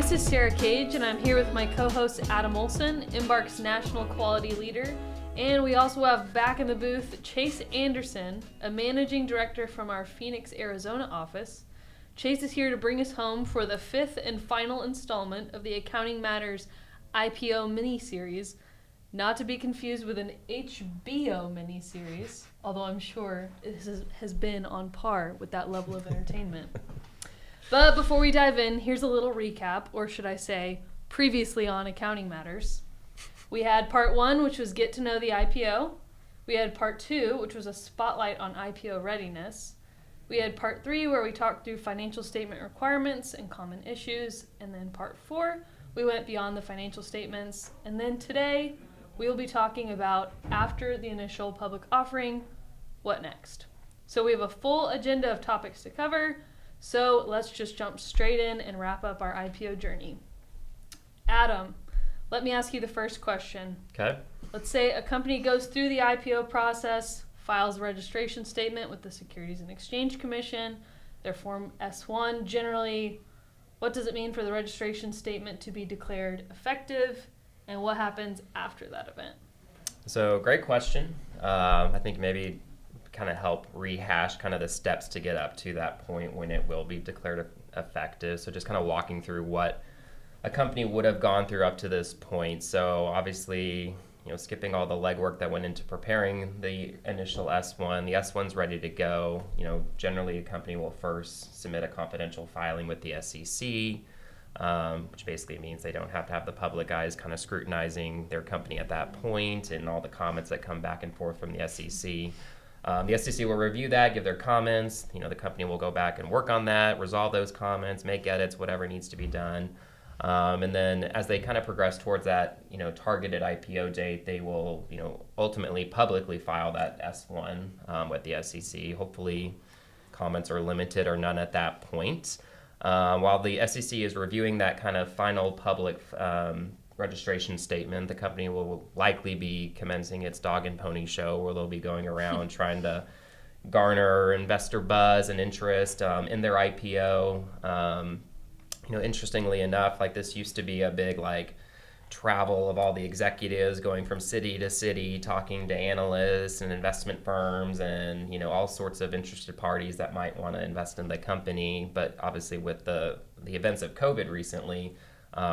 This is Sarah Cage, and I'm here with my co-host Adam Olsen, Embark's National Quality Leader. And we also have back in the booth Chase Anderson, a managing director from our Phoenix, Arizona office. Chase is here to bring us home for the fifth and final installment of the Accounting Matters IPO mini-series, not to be confused with an HBO mini-series, although I'm sure it has been on par with that level of entertainment. But before we dive in, here's a little recap, or should I say, previously on Accounting Matters. We had part 1, which was get to know the IPO. We had part 2, which was a spotlight on IPO readiness. We had part 3, where we talked through financial statement requirements and common issues. And then part 4, we went beyond the financial statements. And then today, we will be talking about after the initial public offering, what next? So we have a full agenda of topics to cover. So let's just jump straight in and wrap up our IPO journey. Adam, let me ask you the first question. Okay. Let's say a company goes through the IPO process, files a registration statement with the Securities and Exchange Commission, their Form S-1. Generally, what does it mean for the registration statement to be declared effective, and what happens after that event? So great question. I think maybe kind of help rehash kind of the steps to get up to that point when it will be declared effective. So just kind of walking through what a company would have gone through up to this point. So obviously, skipping all the legwork that went into preparing the initial S1. The S1's ready to go. Generally a company will first submit a confidential filing with the SEC, which basically means they don't have to have the public eyes kind of scrutinizing their company at that point and all the comments that come back and forth from the SEC. The SEC will review that, give their comments. The company will go back and work on that, resolve those comments, make edits, whatever needs to be done. And then as they kind of progress towards that, targeted IPO date, they will, ultimately publicly file that S1 with the SEC. Hopefully comments are limited or none at that point. While the SEC is reviewing that kind of final public registration statement, the company will likely be commencing its dog and pony show, where they'll be going around trying to garner investor buzz and interest in their IPO. Interestingly enough, this used to be a big travel of all the executives going from city to city, talking to analysts and investment firms and all sorts of interested parties that might want to invest in the company. But obviously with the events of COVID recently,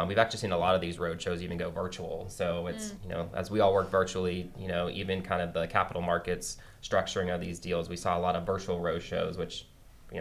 we've actually seen a lot of these roadshows even go virtual. So it's, as we all work virtually, even kind of the capital markets structuring of these deals, we saw a lot of virtual roadshows, which,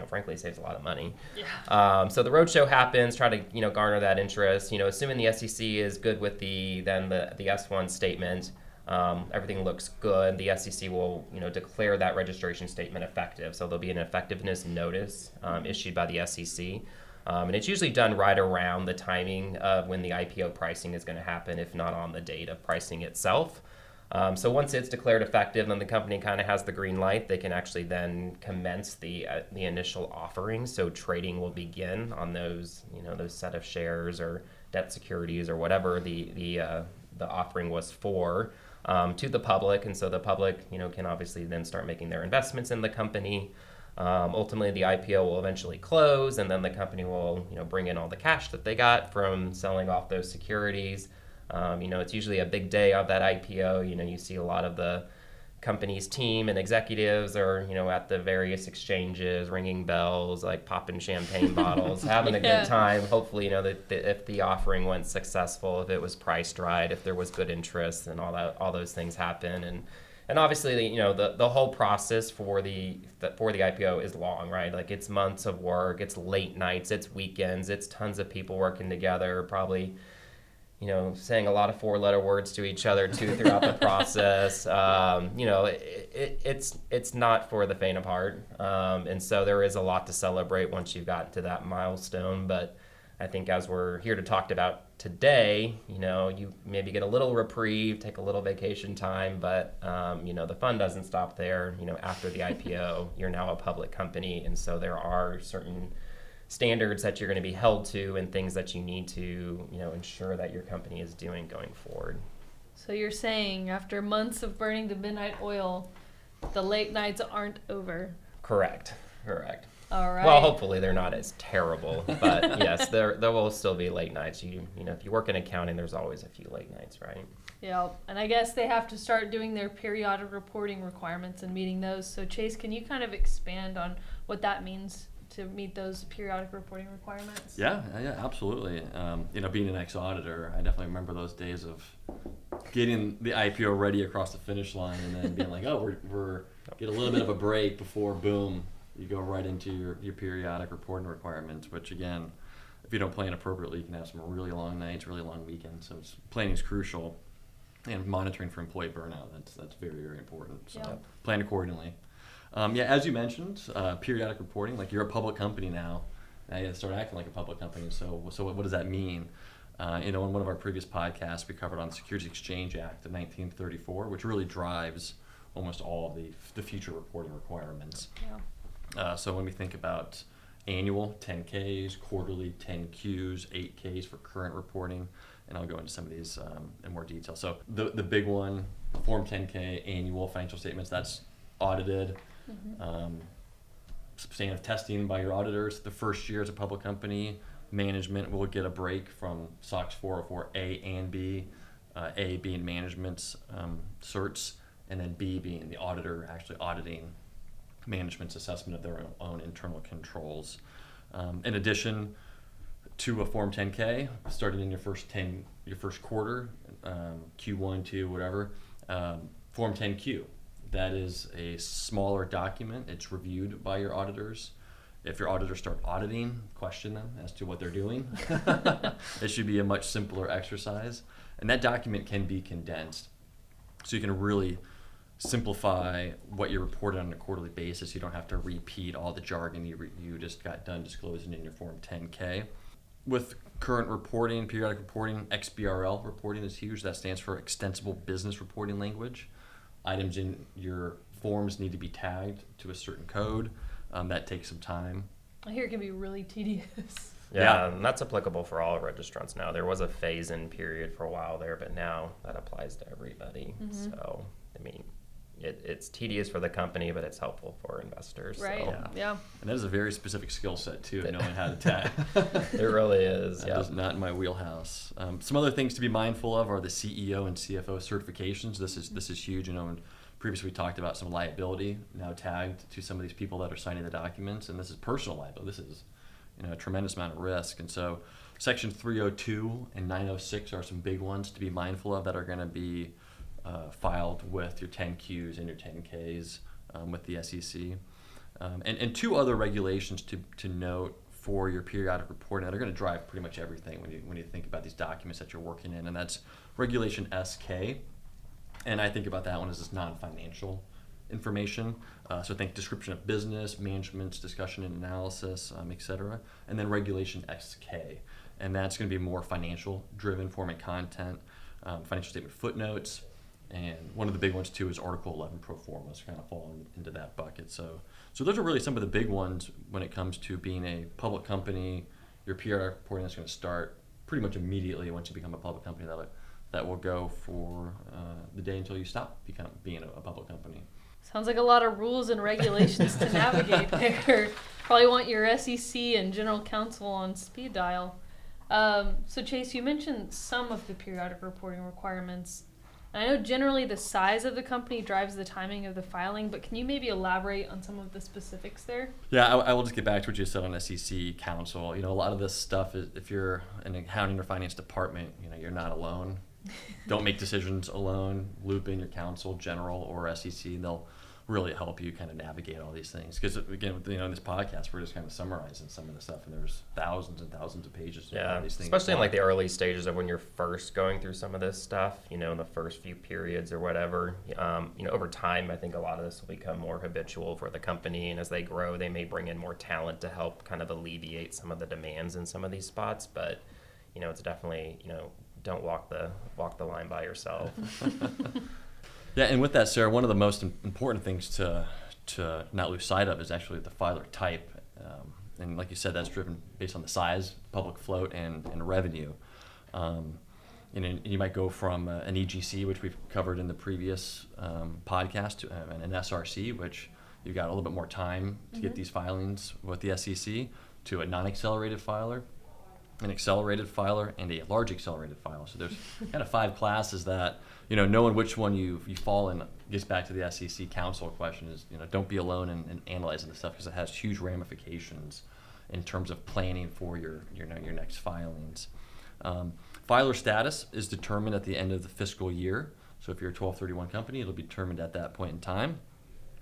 frankly saves a lot of money. Yeah. So the roadshow happens, try to, garner that interest, assuming the SEC is good with the S1 statement, everything looks good. The SEC will, declare that registration statement effective. So there'll be an effectiveness notice issued by the SEC. And it's usually done right around the timing of when the IPO pricing is going to happen, if not on the date of pricing itself. So once it's declared effective, then the company kind of has the green light. They can actually then commence the initial offering. So trading will begin on those, those set of shares or debt securities or whatever the offering was for to the public. And so the public, can obviously then start making their investments in the company. Ultimately, the IPO will eventually close, and then the company will, bring in all the cash that they got from selling off those securities. It's usually a big day of that IPO. You see a lot of the company's team and executives are, at the various exchanges, ringing bells, popping champagne bottles, having a good time. Hopefully, that if the offering went successful, if it was priced right, if there was good interest, and all those things happen. And obviously, the whole process for the IPO is long, right? It's months of work, it's late nights, it's weekends, it's tons of people working together, probably, saying a lot of four-letter words to each other too throughout the process. It's not for the faint of heart, and so there is a lot to celebrate once you've gotten to that milestone. But I think as we're here to talk about today, you maybe get a little reprieve, take a little vacation time, but the fun doesn't stop there. After the IPO, you're now a public company, and so there are certain standards that you're going to be held to and things that you need to, ensure that your company is doing going forward. So you're saying after months of burning the midnight oil, the late nights aren't over? Correct. All right. Well, hopefully they're not as terrible, but yes, there will still be late nights. You know, if you work in accounting, there's always a few late nights, right? Yeah, and I guess they have to start doing their periodic reporting requirements and meeting those. So Chase, can you kind of expand on what that means to meet those periodic reporting requirements? Yeah, absolutely. Being an ex-auditor, I definitely remember those days of getting the IPO ready across the finish line and then being like, oh, we're get a little bit of a break before, boom, you go right into your periodic reporting requirements, which again, if you don't plan appropriately, you can have some really long nights, really long weekends. So planning is crucial, and monitoring for employee burnout, that's very, very important. So Yeah. plan accordingly. As you mentioned, periodic reporting, like you're a public company now you have to start acting like a public company. So what does that mean? In one of our previous podcasts, we covered on the Securities Exchange Act of 1934, which really drives almost all of the future reporting requirements. Yeah. So when we think about annual 10Ks, quarterly 10Qs, 8Ks for current reporting, and I'll go into some of these in more detail. So the big one, Form 10K, annual financial statements, that's audited. Substantive testing by your auditors. The first year as a public company, management will get a break from SOX 404A and B, A being management's certs, and then B being the auditor actually auditing management's assessment of their own internal controls. In addition to a Form 10K, starting in your first quarter, Q1, 2, whatever, Form 10Q. That is a smaller document. It's reviewed by your auditors. If your auditors start auditing, question them as to what they're doing. It should be a much simpler exercise. And that document can be condensed. So you can really simplify what you report on a quarterly basis. You don't have to repeat all the jargon you just got done disclosing in your Form 10K. With current reporting, periodic reporting, XBRL reporting is huge. That stands for Extensible Business Reporting Language. Items in your forms need to be tagged to a certain code. That takes some time. I hear it can be really tedious. Yeah, and that's applicable for all registrants now. There was a phase-in period for a while there, but now that applies to everybody. So, I mean, it's tedious for the company, but it's helpful for investors. Right, So. yeah. And that is a very specific skill set, too, knowing how to tag. It really is, yeah. That is not in my wheelhouse. Some other things to be mindful of are the CEO and CFO certifications. This is huge. And previously we talked about some liability now tagged to some of these people that are signing the documents, and this is personal liability. This is a tremendous amount of risk. And so Section 302 and 906 are some big ones to be mindful of that are going to be filed with your 10Qs and your 10Ks with the SEC. And two other regulations to note for your periodic reporting that are going to drive pretty much everything when you think about these documents that you're working in, and that's Regulation SK. And I think about that one as this non-financial information. So think description of business, management's discussion and analysis, et cetera. And then Regulation SK. And that's going to be more financial driven, forming content, financial statement footnotes. And one of the big ones too is Article 11 pro formas, kind of falling into that bucket. So those are really some of the big ones when it comes to being a public company. Your periodic reporting is going to start pretty much immediately once you become a public company. That will go for the day until you stop being a public company. Sounds like a lot of rules and regulations to navigate there. Probably want your SEC and general counsel on speed dial. So Chase, you mentioned some of the periodic reporting requirements. I know generally the size of the company drives the timing of the filing, but can you maybe elaborate on some of the specifics there? Yeah, I will just get back to what you said on SEC counsel. A lot of this stuff is if you're an accounting or finance department, you're not alone. Don't make decisions alone. Loop in your counsel, general, or SEC, and they'll really help you kind of navigate all these things. Because again, in this podcast, we're just kind of summarizing some of the stuff, and there's thousands and thousands of pages of all these things. Especially in like the early stages of when you're first going through some of this stuff, in the first few periods or whatever. Over time, I think a lot of this will become more habitual for the company, and as they grow, they may bring in more talent to help kind of alleviate some of the demands in some of these spots. But it's definitely don't walk the line by yourself. Yeah, and with that, Sarah, one of the most important things to not lose sight of is actually the filer type. And like you said, that's driven based on the size, public float, and revenue. You might go from an EGC, which we've covered in the previous podcast, to an SRC, which you've got a little bit more time to get these filings with the SEC, to a non-accelerated filer, an accelerated filer, and a large accelerated filer. So there's kind of 5 classes that, knowing which one you fall in gets back to the SEC counsel question is, don't be alone in analyzing this stuff, because it has huge ramifications in terms of planning for your next filings. Filer status is determined at the end of the fiscal year. So if you're a 1231 company, it'll be determined at that point in time.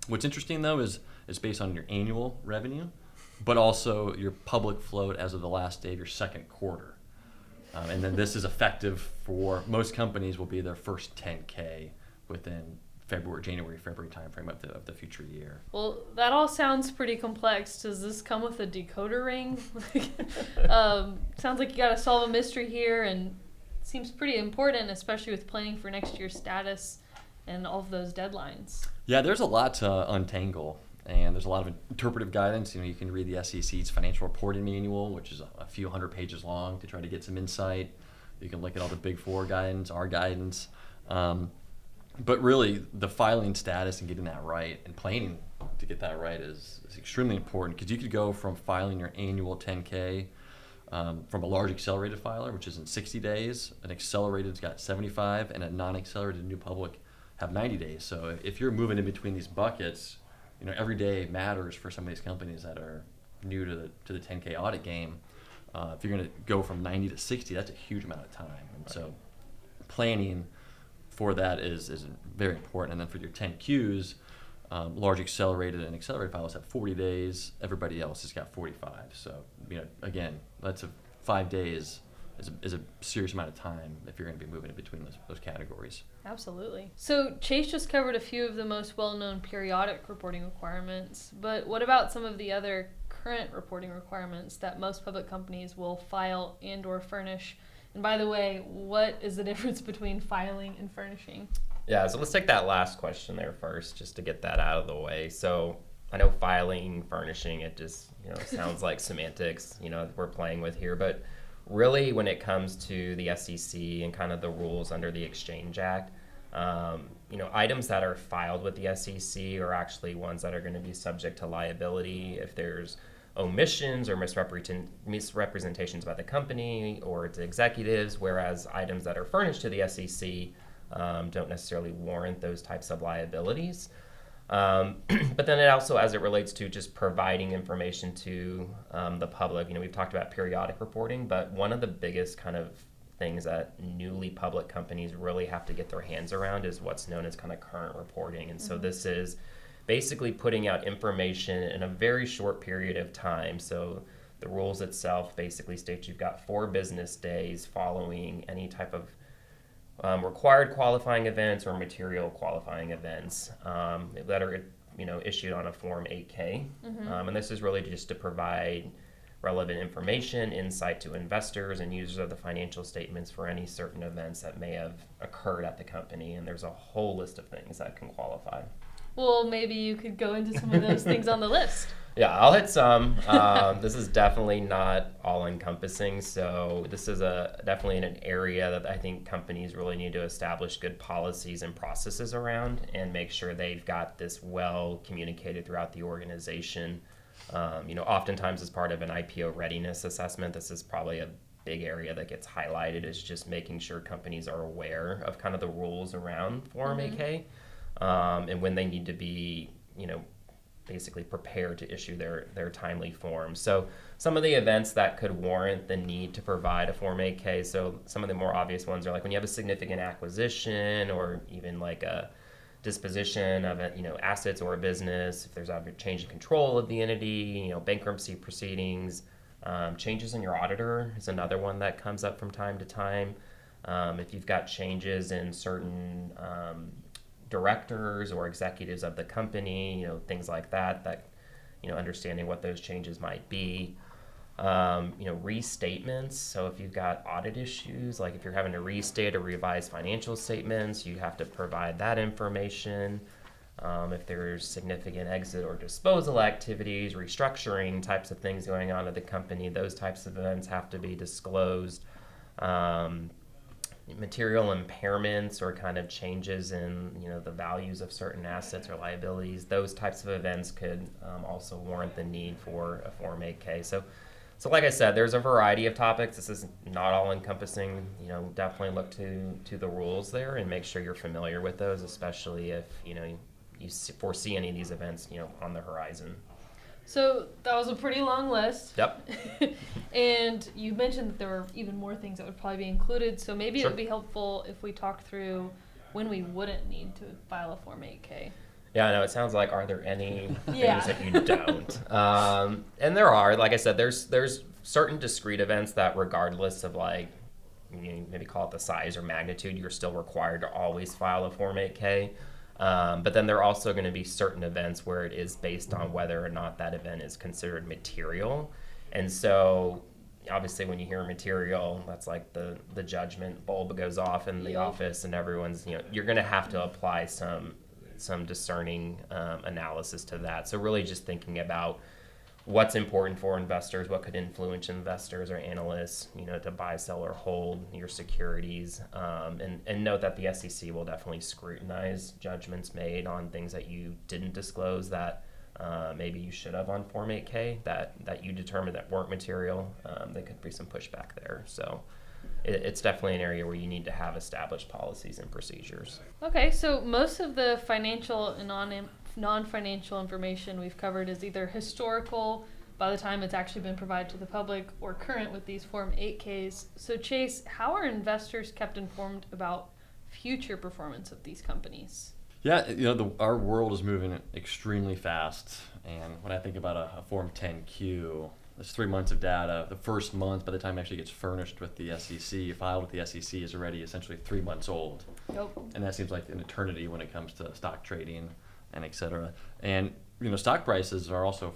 What's interesting, though, is it's based on your annual revenue, but also your public float as of the last day of your second quarter. And then this is effective for most companies, will be their first 10K within January, February timeframe of the future year. Well, that all sounds pretty complex. Does this come with a decoder ring? Sounds like you got to solve a mystery here, and seems pretty important, especially with planning for next year's status and all of those deadlines. Yeah, there's a lot to untangle, and there's a lot of interpretive guidance. You can read the SEC's financial reporting manual, which is a few hundred pages long, to try to get some insight. You can look at all the Big Four guidance, our guidance. But really, the filing status and getting that right and planning to get that right is extremely important, because you could go from filing your annual 10K from a large accelerated filer, which is in 60 days, an accelerated's got 75, and a non-accelerated new public have 90 days. So if you're moving in between these buckets, every day matters for some of these companies that are new to the 10K audit game. If you're going to go from 90 to 60, that's a huge amount of time. And so planning for that is very important. And then for your 10Qs, large accelerated and accelerated files have 40 days. Everybody else has got 45. So, again, that's 5 days is a serious amount of time if you're going to be moving in between those categories. Absolutely. So Chase just covered a few of the most well-known periodic reporting requirements, but what about some of the other current reporting requirements that most public companies will file and or furnish? And by the way, what is the difference between filing and furnishing? Yeah, so let's take that last question there first, just to get that out of the way. So I know filing, furnishing, it just sounds like semantics, we're playing with here, but really when it comes to the SEC and kind of the rules under the Exchange Act, items that are filed with the SEC are actually ones that are going to be subject to liability if there's omissions or misrepresentations by the company or its executives, whereas items that are furnished to the SEC don't necessarily warrant those types of liabilities. But then it also, as it relates to just providing information to the public, we've talked about periodic reporting, but one of the biggest kind of things that newly public companies really have to get their hands around is what's known as kind of current reporting. And so this is basically putting out information in a very short period of time. So the rules itself basically state you've got 4 business days following any type of required qualifying events or material qualifying events that are issued on a Form 8K. And this is really just to provide relevant information, insight to investors and users of the financial statements for any certain events that may have occurred at the company. And there's a whole list of things that can qualify. Well, maybe you could go into some of those things on the list. Yeah, I'll hit some. This is definitely not all-encompassing, so this is definitely in an area that I think companies really need to establish good policies and processes around and make sure they've got this well communicated throughout the organization. Oftentimes as part of an IPO readiness assessment, this is probably a big area that gets highlighted, is just making sure companies are aware of kind of the rules around Form 8K and when they need to be, basically prepared to issue their timely forms. So some of the events that could warrant the need to provide a Form 8K, so some of the more obvious ones are like when you have a significant acquisition or even like a disposition of assets or a business, if there's a change in control of the entity, bankruptcy proceedings, changes in your auditor is another one that comes up from time to time. If you've got changes in certain directors or executives of the company, things like that, understanding what those changes might be. Restatements. So if you've got audit issues, like if you're having to restate or revise financial statements, you have to provide that information. If there's significant exit or disposal activities, restructuring types of things going on at the company, those types of events have to be disclosed. material impairments or kind of changes in the values of certain assets or liabilities, those types of events could also warrant the need for a Form 8K. So like I said, there's a variety of topics. This is not all encompassing. Definitely look to the rules there and make sure you're familiar with those, especially if you foresee any of these events on the horizon. So that was a pretty long list. Yep. And you mentioned that there were even more things that would probably be included. So maybe Sure. it would be helpful if we talked through when we wouldn't need to file a Form 8K. Yeah, I know. It sounds like, are there any Yeah. things that you don't? And there are. Like I said, there's certain discrete events that, regardless of maybe call it the size or magnitude, you're still required to always file a Form 8K. But then there are also going to be certain events where it is based on whether or not that event is considered material. And so, obviously, when you hear material, that's like the judgment bulb goes off in the office, and everyone's you're going to have to apply some discerning analysis to that. So really just thinking about what's important for investors, what could influence investors or analysts, to buy, sell, or hold your securities, and note that the SEC will definitely scrutinize judgments made on things that you didn't disclose that maybe you should have on Form 8K that you determined that weren't material. There could be some pushback there. So it's definitely an area where you need to have established policies and procedures. Okay, so most of the financial and non-financial information we've covered is either historical by the time it's actually been provided to the public or current with these Form 8Ks. So Chase, how are investors kept informed about future performance of these companies? Yeah, our world is moving extremely fast, and when I think about a Form 10Q, it's 3 months of data. The first month, by the time it actually gets furnished with the SEC, filed with the SEC, is already essentially 3 months old. Yep. And that seems like an eternity when it comes to stock trading and et cetera. And stock prices are also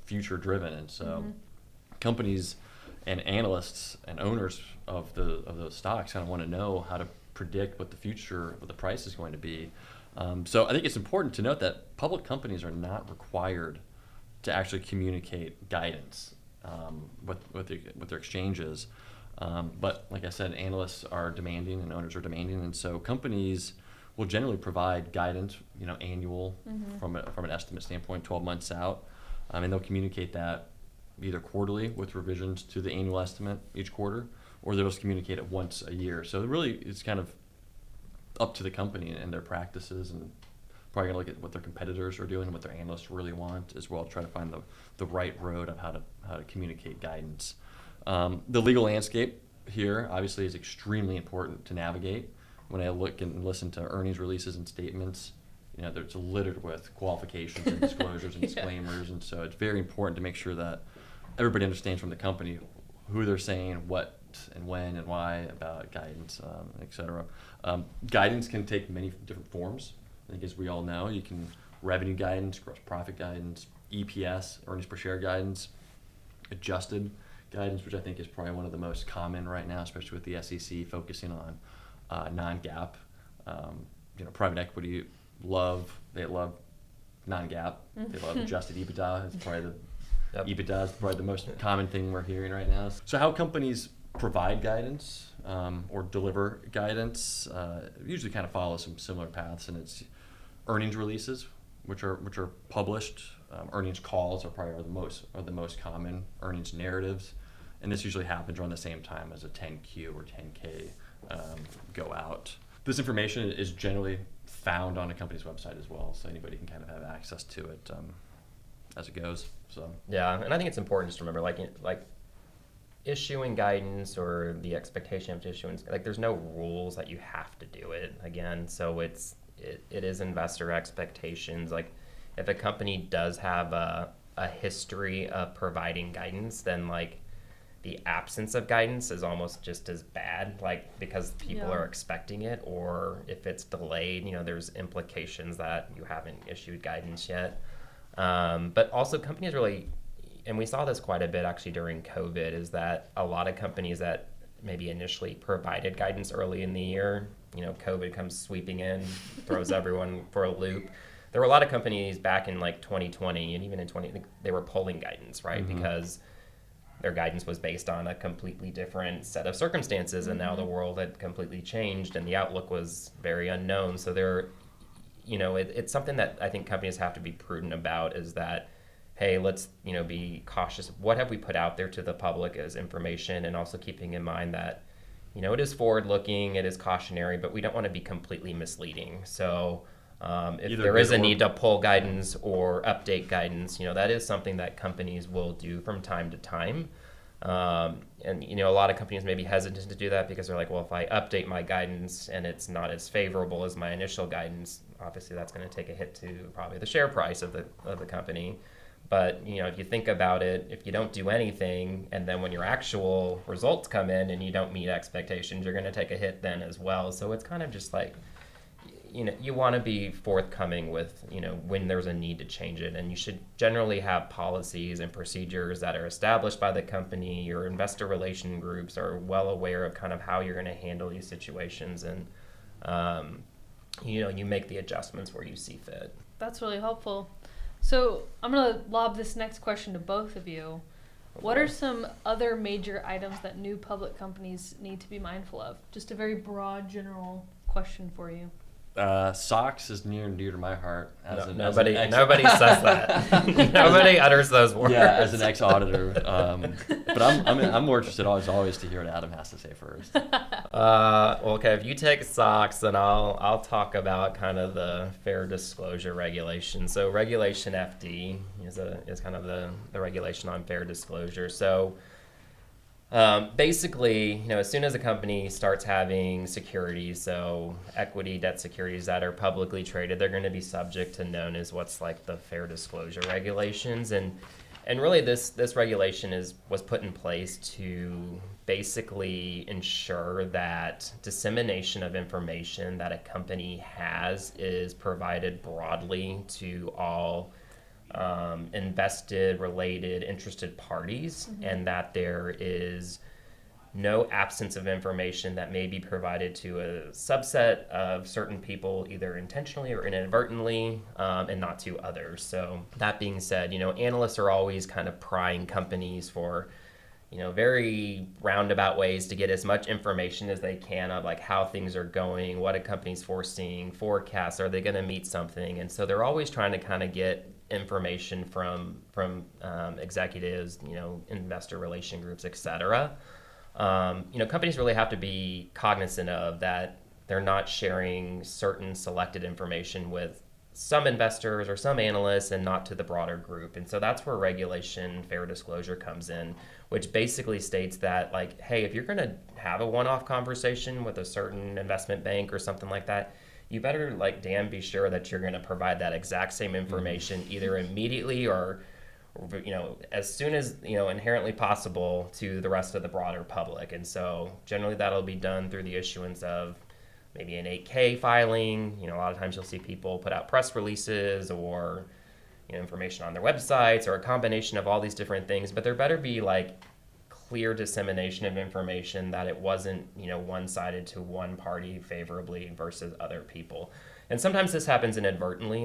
future driven, and so companies and analysts and owners of those stocks kind of want to know how to predict what the price is going to be. So I think it's important to note that public companies are not required to actually communicate guidance with their exchanges. But like I said, analysts are demanding and owners are demanding, and so companies will generally provide guidance, annual from an estimate standpoint, 12 months out, and they'll communicate that either quarterly with revisions to the annual estimate each quarter, or they'll just communicate it once a year. So really, it's kind of up to the company and their practices, and probably going to look at what their competitors are doing and what their analysts really want as well, to try to find the right road of how to communicate guidance. The legal landscape here obviously is extremely important to navigate. When I look and listen to earnings releases and statements, it's littered with qualifications and disclosures and disclaimers, and so it's very important to make sure that everybody understands from the company who they're saying what and when and why about guidance, et cetera. Guidance can take many different forms. I think, as we all know, you can revenue guidance, gross profit guidance, EPS, earnings per share guidance, adjusted guidance, which I think is probably one of the most common right now, especially with the SEC focusing on non-GAAP. Private equity they love non-GAAP. They love adjusted EBITDA. It's probably EBITDA is probably the most common thing we're hearing right now. So how companies provide guidance or deliver guidance usually kind of follow some similar paths, and it's earnings releases, which are published. Earnings calls are probably the most common. Earnings narratives, and this usually happens around the same time as a 10Q or 10K go out. This information is generally found on a company's website as well, so anybody can kind of have access to it as it goes. So yeah, and I think it's important just to remember, like issuing guidance or the expectation of issuance, there's no rules that you have to do it again. So it is investor expectations. Like, if a company does have a history of providing guidance, then the absence of guidance is almost just as bad, because people are expecting it, or if it's delayed, there's implications that you haven't issued guidance yet. But also companies really, and we saw this quite a bit actually during COVID, is that a lot of companies that maybe initially provided guidance early in the year, COVID comes sweeping in, throws everyone for a loop. There were a lot of companies back in 2020 and even in 2020, they were pulling guidance, right? Because their guidance was based on a completely different set of circumstances, and now the world had completely changed and the outlook was very unknown. So it's something that I think companies have to be prudent about, is that, hey, let's be cautious. What have we put out there to the public as information, and also keeping in mind that it is forward-looking, it is cautionary, but we don't want to be completely misleading. So if there is a need to pull guidance or update guidance, that is something that companies will do from time to time. And a lot of companies may be hesitant to do that because they're like, well, if I update my guidance and it's not as favorable as my initial guidance, obviously that's going to take a hit to probably the share price of the company. But if you think about it, if you don't do anything, and then when your actual results come in and you don't meet expectations, you're going to take a hit then as well. So it's kind of just like, you want to be forthcoming with, when there's a need to change it. And you should generally have policies and procedures that are established by the company. Your investor relation groups are well aware of kind of how you're going to handle these situations. And, you make the adjustments where you see fit. That's really helpful. So I'm going to lob this next question to both of you. What are some other major items that new public companies need to be mindful of? Just a very broad, general question for you. SOX is near and dear to my heart. Nobody says that. Nobody utters those words. Yeah, as an ex-auditor. But I'm more interested as always to hear what Adam has to say first. Okay, if you take SOX, then I'll talk about kind of the fair disclosure regulation. So Regulation FD is kind of the regulation on fair disclosure. So basically, as soon as a company starts having securities, so equity, debt securities that are publicly traded, they're going to be subject to known as what's like the fair disclosure regulations. And really this regulation was put in place to basically ensure that dissemination of information that a company has is provided broadly to all invested, related, interested parties, and that there is no absence of information that may be provided to a subset of certain people, either intentionally or inadvertently, and not to others. So that being said, analysts are always kind of prying companies for very roundabout ways to get as much information as they can of like how things are going, what a company's foreseeing, forecasts, are they going to meet something? And so they're always trying to kind of get information from executives, investor relation groups, et cetera. Companies really have to be cognizant of that they're not sharing certain selected information with some investors or some analysts and not to the broader group. And so that's where regulation fair disclosure comes in, which basically states that, like, hey, if you're going to have a one-off conversation with a certain investment bank or something like that, you better damn be sure that you're going to provide that exact same information either immediately or as soon as inherently possible to the rest of the broader public. And so generally that'll be done through the issuance of maybe an 8K filing. A lot of times you'll see people put out press releases or information on their websites, or a combination of all these different things. But there better be clear dissemination of information that it wasn't one-sided to one party favorably versus other people. And sometimes this happens inadvertently,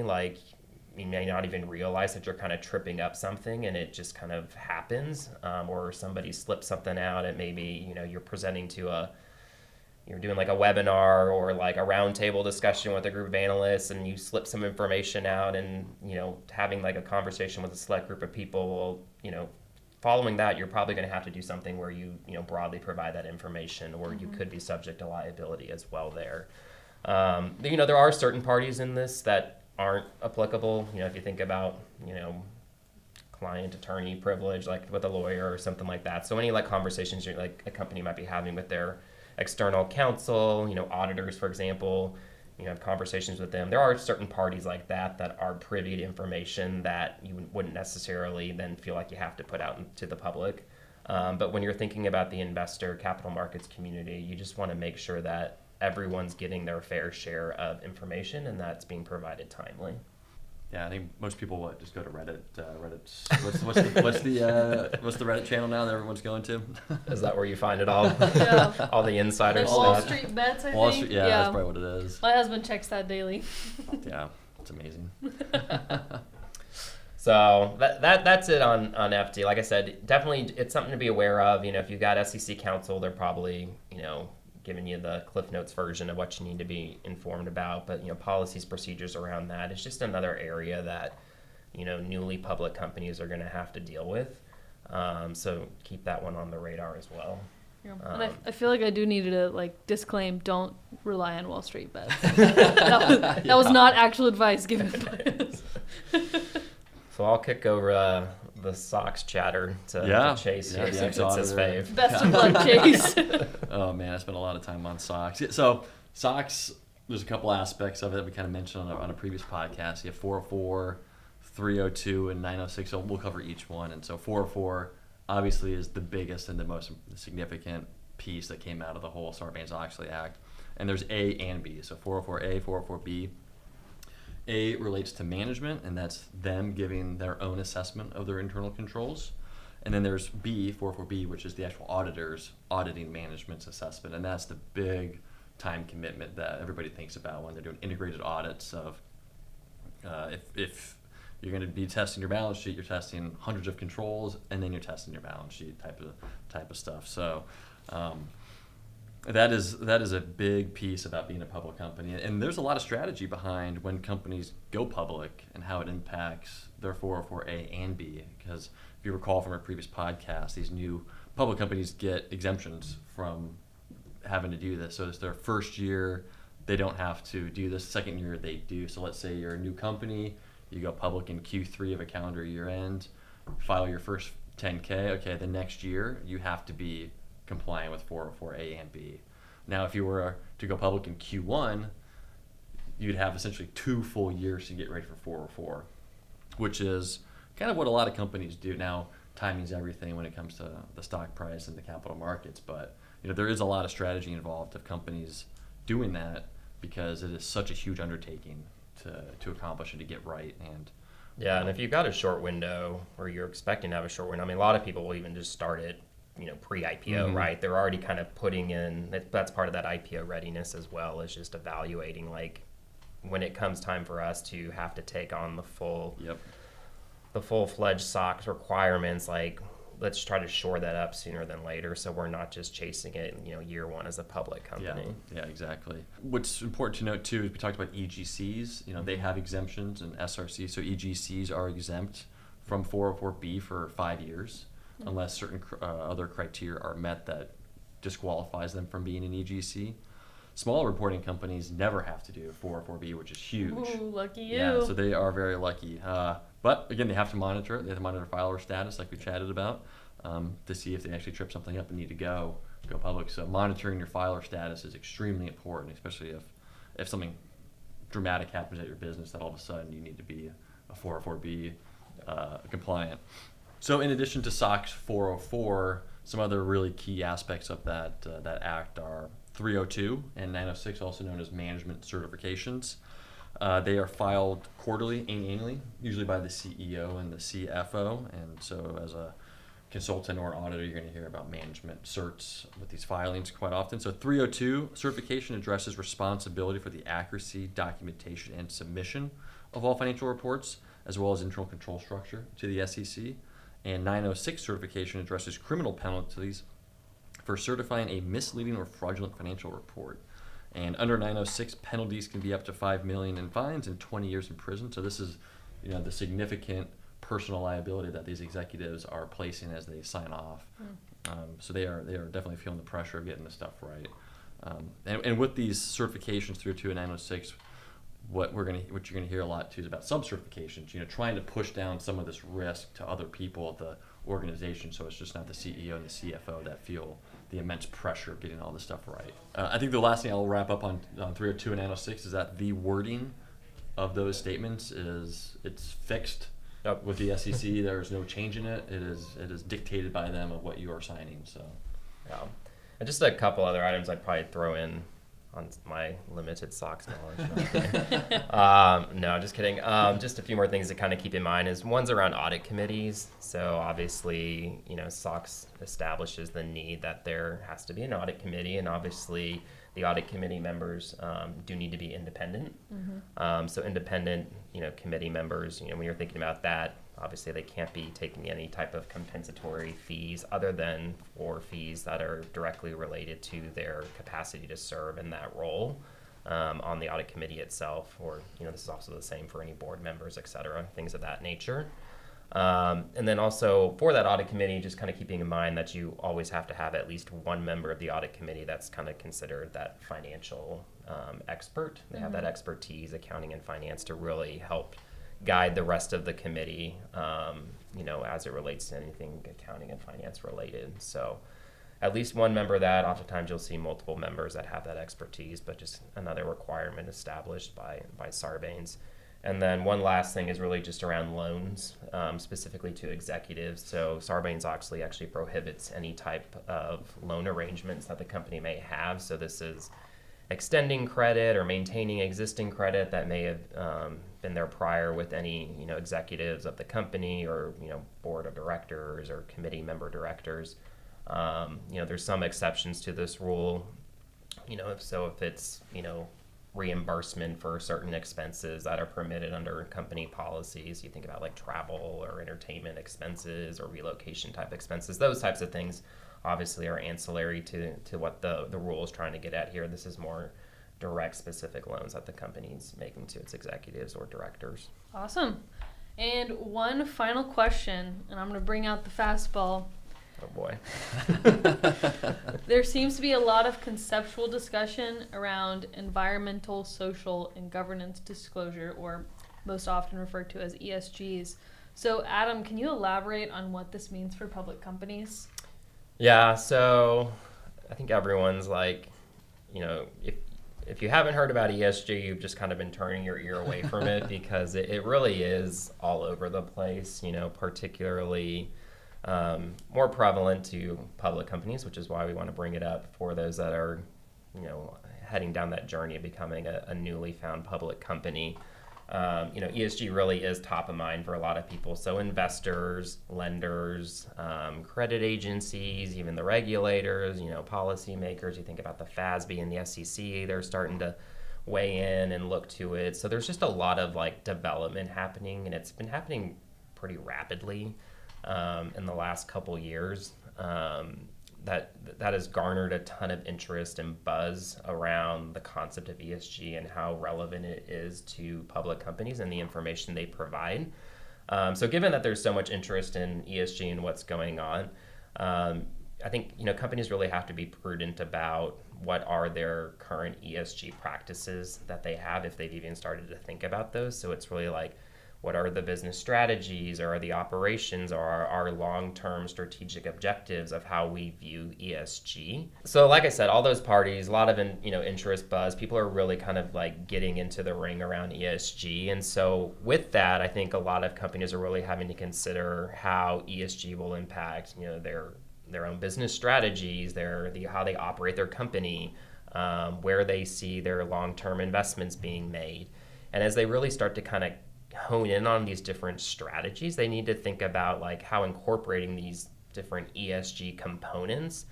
you may not even realize that you're kind of tripping up something and it just kind of happens, or somebody slips something out. It may be you're presenting to you're doing a webinar or a roundtable discussion with a group of analysts, and you slip some information out, and having a conversation with a select group of people will following that, you're probably going to have to do something where you broadly provide that information, or you could be subject to liability as well there. There are certain parties in this that aren't applicable. If you think about, client attorney privilege, with a lawyer or something like that. So any conversations a company might be having with their external counsel, auditors, for example, have conversations with them. There are certain parties like that are privy to information that you wouldn't necessarily then feel like you have to put out to the public. But when you're thinking about the investor capital markets community, you just want to make sure that everyone's getting their fair share of information and that's being provided timely. Yeah, I think most people just go to Reddit. What's the Reddit channel now that everyone's going to? Is that where you find it all? Yeah. All the insider stuff. Wall Street Bets, I Wall think. Street, yeah, that's probably what it is. My husband checks that daily. Yeah, it's amazing. So that's it on FD. Like I said, definitely it's something to be aware of. If you've got SEC counsel, they're probably, giving you the Cliff Notes version of what you need to be informed about. But, policies, procedures around that is just another area that, newly public companies are going to have to deal with. So keep that one on the radar as well. Yeah. And I feel like I do need to disclaim, don't rely on Wall Street bets. that was not actual advice given by us. So I'll kick over the SOX chatter to Chase here, since it's his fave. Best of luck, Chase. Oh man, I spent a lot of time on SOX. So SOX, there's a couple aspects of it we kind of mentioned on a previous podcast. You have 404, 302, and 906. So we'll cover each one. And so 404 obviously is the biggest and the most significant piece that came out of the whole Sarbanes-Oxley Act. And there's A and B. So 404A, 404B. A relates to management, and that's them giving their own assessment of their internal controls. And then there's B, 404B, which is the actual auditors auditing management's assessment. And that's the big time commitment that everybody thinks about when they're doing integrated audits of if you're going to be testing your balance sheet, you're testing hundreds of controls, and then you're testing your balance sheet type of stuff. So that is a big piece about being a public company, and there's a lot of strategy behind when companies go public and how it impacts their 404A and B. Because if you recall from our previous podcast, these new public companies get exemptions from having to do this. So it's their first year, they don't have to do this. Second year, they do. So let's say you're a new company, you go public in Q3 of a calendar year end, file your first 10K. Okay, the next year you have to be compliant with 404A and B. Now, if you were to go public in Q1, you'd have essentially 2 full years to get ready for 404, which is kind of what a lot of companies do. Now, timing's everything when it comes to the stock price and the capital markets, but there is a lot of strategy involved of companies doing that because it is such a huge undertaking to accomplish and to get right. And and if you've got a short window or you're expecting to have a short window, a lot of people will even just start it pre-IPO, right? They're already kind of putting in, that's part of that IPO readiness as well, is just evaluating when it comes time for us to have to take on the full-fledged SOX requirements, let's try to shore that up sooner than later so we're not just chasing it year one as a public company. Yeah, exactly. What's important to note too is we talked about EGCs. They have exemptions and SRCs, so EGCs are exempt from 404B for 5 years. Unless certain other criteria are met that disqualifies them from being an EGC. Small reporting companies never have to do 404B, which is huge. Ooh, lucky you. Yeah, so they are very lucky. But again, they have to monitor it. They have to monitor filer status, like we chatted about, to see if they actually trip something up and need to go public. So monitoring your filer status is extremely important, especially if something dramatic happens at your business that all of a sudden you need to be a 404B compliant. So in addition to SOX 404, some other really key aspects of that act are 302 and 906, also known as management certifications. They are filed quarterly and annually, usually by the CEO and the CFO. And so as a consultant or an auditor, you're going to hear about management certs with these filings quite often. So 302 certification addresses responsibility for the accuracy, documentation, and submission of all financial reports, as well as internal control structure to the SEC. And 906 certification addresses criminal penalties for certifying a misleading or fraudulent financial report. And under 906, penalties can be up to $5 million in fines and 20 years in prison. So this is, the significant personal liability that these executives are placing as they sign off. So they are definitely feeling the pressure of getting this stuff right. And with these certifications 302 and 906, what you're going to hear a lot too is about sub-certifications, trying to push down some of this risk to other people at the organization, so it's just not the CEO and the CFO that feel the immense pressure of getting all this stuff right. I think the last thing I'll wrap up on 302 and 906 is that the wording of those statements it's fixed with the SEC. There's no change in it. It is dictated by them of what you are signing. So, yeah, and just a couple other items I'd probably throw in on my limited SOX knowledge. No, just kidding. Just a few more things to kind of keep in mind is one's around audit committees. So obviously, SOX establishes the need that there has to be an audit committee, and obviously the audit committee members do need to be independent. So independent, committee members, when you're thinking about that, Obviously, they can't be taking any type of compensatory fees other than for fees that are directly related to their capacity to serve in that role on the audit committee itself, or this is also the same for any board members, et cetera, things of that nature. And then also for that audit committee, just kind of keeping in mind that you always have to have at least one member of the audit committee that's kind of considered that financial expert. They have that expertise, accounting and finance, to really help guide the rest of the committee, as it relates to anything accounting and finance related. So at least one member of that. Oftentimes you'll see multiple members that have that expertise, but just another requirement established by Sarbanes. And then one last thing is really just around loans, specifically to executives. So Sarbanes-Oxley actually prohibits any type of loan arrangements that the company may have. So this is extending credit or maintaining existing credit that may have been there prior with any executives of the company, or board of directors or committee member directors. There's some exceptions to this rule. If it's reimbursement for certain expenses that are permitted under company policies. You think about like travel or entertainment expenses or relocation type expenses. Those types of things obviously are ancillary to what the rule is trying to get at here. This is more direct, specific loans that the company's making to its executives or directors. Awesome. And one final question, and I'm going to bring out the fastball. Oh boy. There seems to be a lot of conceptual discussion around environmental, social, and governance disclosure, or most often referred to as ESGs. So Adam, can you elaborate on what this means for public companies? Yeah, so I think everyone's like, if you haven't heard about ESG, you've just kind of been turning your ear away from it because it really is all over the place, particularly more prevalent to public companies, which is why we want to bring it up for those that are, heading down that journey of becoming a newly found public company. ESG really is top of mind for a lot of people. So investors, lenders, credit agencies, even the regulators, policymakers. You think about the FASB and the SEC, they're starting to weigh in and look to it. So there's just a lot of development happening, and it's been happening pretty rapidly in the last couple years. That has garnered a ton of interest and buzz around the concept of ESG and how relevant it is to public companies and the information they provide. So given that there's so much interest in ESG and what's going on, I think companies really have to be prudent about what are their current ESG practices that they have, if they've even started to think about those. So it's really what are the business strategies, or the operations, or our long-term strategic objectives of how we view ESG. So like I said, all those parties, a lot of interest buzz, people are really kind of getting into the ring around ESG. And so with that, I think a lot of companies are really having to consider how ESG will impact their own business strategies, how they operate their company, where they see their long-term investments being made. And as they really start to kind of hone in on these different strategies, they need to think about how incorporating these different ESG components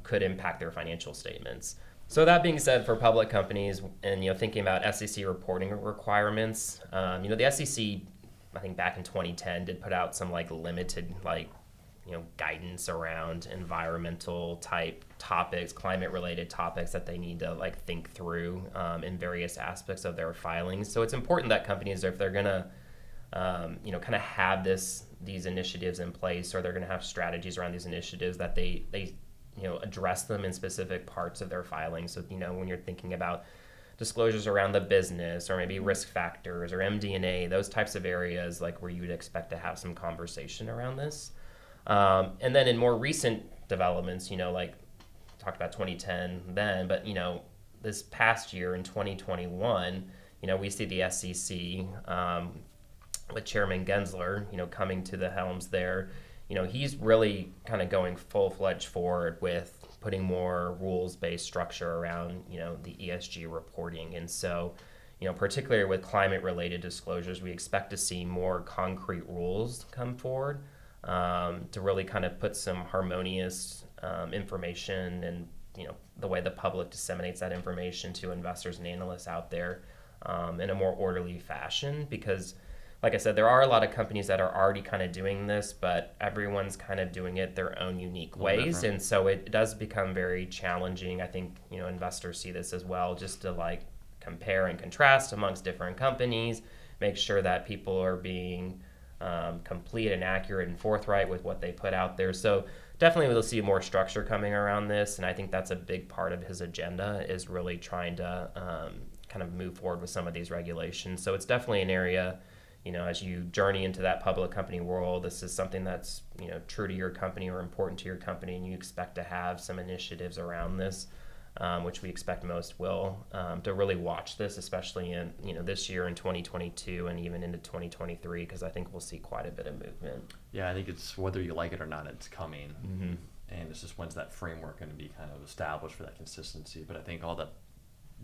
could impact their financial statements. So that being said, for public companies and thinking about SEC reporting requirements, the SEC, I think back in 2010, did put out some limited guidance around environmental type topics, climate related topics that they need to think through in various aspects of their filings. So it's important that companies, if they're gonna kind of have these initiatives in place, or they're gonna have strategies around these initiatives, that they address them in specific parts of their filings. So when you're thinking about disclosures around the business, or maybe risk factors or MD&A, those types of areas where you would expect to have some conversation around this. And then in more recent developments, talked about 2010 then, but this past year in 2021, we see the SEC with Chairman Gensler, coming to the helms there. He's really kind of going full-fledged forward with putting more rules-based structure around, the ESG reporting. And so, particularly with climate-related disclosures, we expect to see more concrete rules come forward to really kind of put some harmonious information and the way the public disseminates that information to investors and analysts out there in a more orderly fashion. Because like I said, there are a lot of companies that are already kind of doing this, but everyone's kind of doing it their own unique ways. Different. And so it does become very challenging. I think, investors see this as well, just to like compare and contrast amongst different companies, make sure that people are being complete and accurate and forthright with what they put out there. So definitely we'll see more structure coming around this. And I think that's a big part of his agenda, is really trying to kind of move forward with some of these regulations. So it's definitely an area, as you journey into that public company world, this is something that's, true to your company or important to your company, and you expect to have some initiatives around this, which we expect most will, to really watch this, especially in, this year in 2022 and even into 2023, because I think we'll see quite a bit of movement. Yeah, I think it's whether you like it or not, it's coming. Mm-hmm. And it's just when's that framework going to be kind of established for that consistency. But I think all the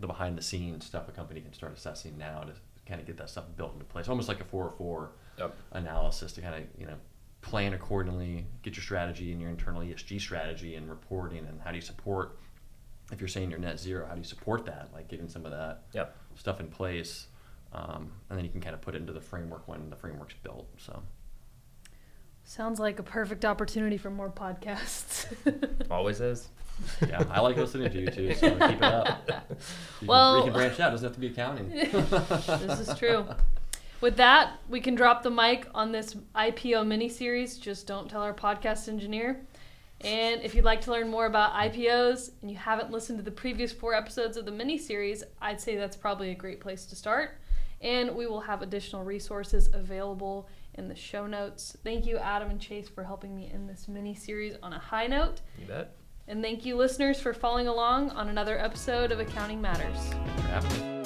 behind the scenes stuff a company can start assessing now to kind of get that stuff built into place, almost like a 404 analysis to kind of plan accordingly, get your strategy and your internal ESG strategy and reporting, and how do you support, if you're saying you're net zero, how do you support that, like getting some of that stuff in place, and then you can kind of put it into the framework when the framework's built. So sounds like a perfect opportunity for more podcasts. Always is. Yeah, I like listening to you too, so keep it up. We can branch out. It doesn't have to be accounting. This is true. With that, we can drop the mic on this IPO mini-series, Just Don't Tell Our Podcast Engineer. And if you'd like to learn more about IPOs and you haven't listened to the previous 4 episodes of the mini-series, I'd say that's probably a great place to start. And we will have additional resources available in the show notes. Thank you, Adam and Chase, for helping me in this mini-series on a high note. You bet. And thank you, listeners, for following along on another episode of Accounting Matters. Thanks for having me.